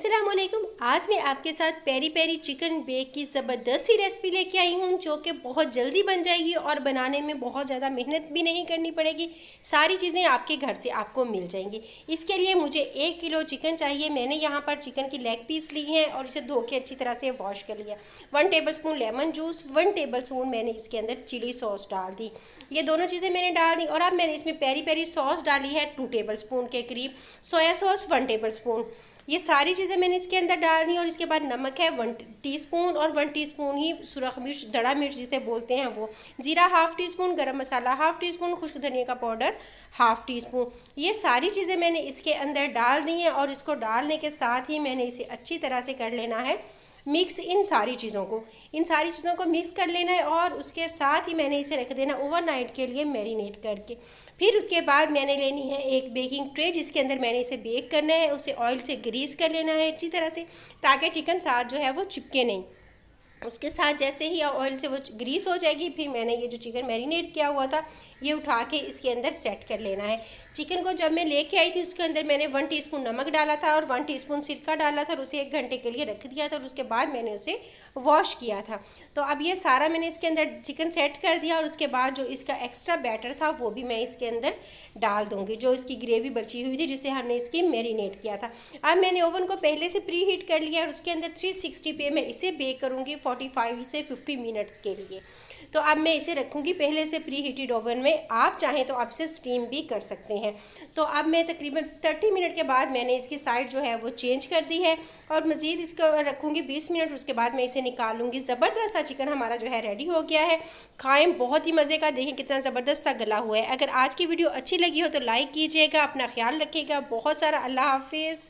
अस्सलामुअलैकुम। आज मैं आपके साथ पेरी पेरी चिकन बेक की ज़बरदस्त सी रेसिपी लेके आई हूँ जो कि बहुत जल्दी बन जाएगी और बनाने में बहुत ज़्यादा मेहनत भी नहीं करनी पड़ेगी। सारी चीज़ें आपके घर से आपको मिल जाएंगी। इसके लिए मुझे 1 किलो चिकन चाहिए। मैंने यहाँ पर चिकन की लेग पीस ली हैं और इसे धो के अच्छी तरह से वॉश कर लिया। 1 टेबलस्पून लेमन जूस, 1 टेबलस्पून मैंने इसके अंदर चिली सॉस डाल दी। ये दोनों चीज़ें मैंने डाल दी और अब मैंने इसमें पेरी पेरी सॉस डाली है 2 टेबलस्पून के करीब, सोया सॉस 1 टेबलस्पून। ये सारी चीज़ें मैंने इसके अंदर डाल दी और इसके बाद नमक है 1 टीस्पून और 1 टीस्पून ही सुरख मिर्च, दड़ा मिर्च जिसे बोलते हैं वो, जीरा हाफ़ टी स्पून, गरम मसाला हाफ़ टी स्पून, खुश्क धनिया का पाउडर हाफ़ टी स्पून। ये सारी चीज़ें मैंने इसके अंदर डाल दी हैं और इसको डालने के साथ ही मैंने इसे अच्छी तरह से कर लेना है मिक्स। इन सारी चीज़ों को मिक्स कर लेना है और उसके साथ ही मैंने इसे रख देना ओवरनाइट के लिए मैरिनेट करके। फिर उसके बाद मैंने लेनी है एक बेकिंग ट्रे जिसके अंदर मैंने इसे बेक करना है। उसे ऑयल से ग्रीस कर लेना है अच्छी तरह से ताकि चिकन साथ जो है वो चिपके नहीं। उसके साथ जैसे ही ऑयल से वो ग्रीस हो जाएगी, फिर मैंने ये जो चिकन मैरिनेट किया हुआ था ये उठा के इसके अंदर सेट कर लेना है। चिकन को जब मैं लेके आई थी उसके अंदर मैंने 1 टीस्पून नमक डाला था और 1 टीस्पून सिरका डाला था और उसे 1 घंटे के लिए रख दिया था और उसके बाद मैंने उसे वॉश किया था। तो अब ये सारा मैंने इसके अंदर चिकन सेट कर दिया और उसके बाद जो इसका एक्स्ट्रा बैटर था वो भी मैं इसके अंदर डाल दूँगी, जो इसकी ग्रेवी बची हुई थी जिसे हमने इसकी मैरिनेट किया था। अब मैंने ओवन को पहले से प्री हीट कर लिया और उसके अंदर 360 पे मैं इसे बेक करूँगी 45 से 50 मिनट्स के लिए। तो अब मैं इसे रखूँगी पहले से प्री हीटेड ओवन में। आप चाहें तो आप इसे स्टीम भी कर सकते हैं। तो अब मैं तकरीबन 30 मिनट के बाद मैंने इसकी साइड जो है वो चेंज कर दी है और मज़ीद इसको रखूँगी 20 मिनट। उसके बाद मैं इसे निकालूँगी। ज़बरदस्त सा चिकन हमारा जो है रेडी हो गया है। खाएं, बहुत ही मज़े का। देखें कितना ज़बरदस्त सा गला हुआ है। अगर आज की वीडियो अच्छी लगी हो तो लाइक कीजिएगा। अपना ख्याल रखिएगा। बहुत सारा। अल्लाह हाफिज़।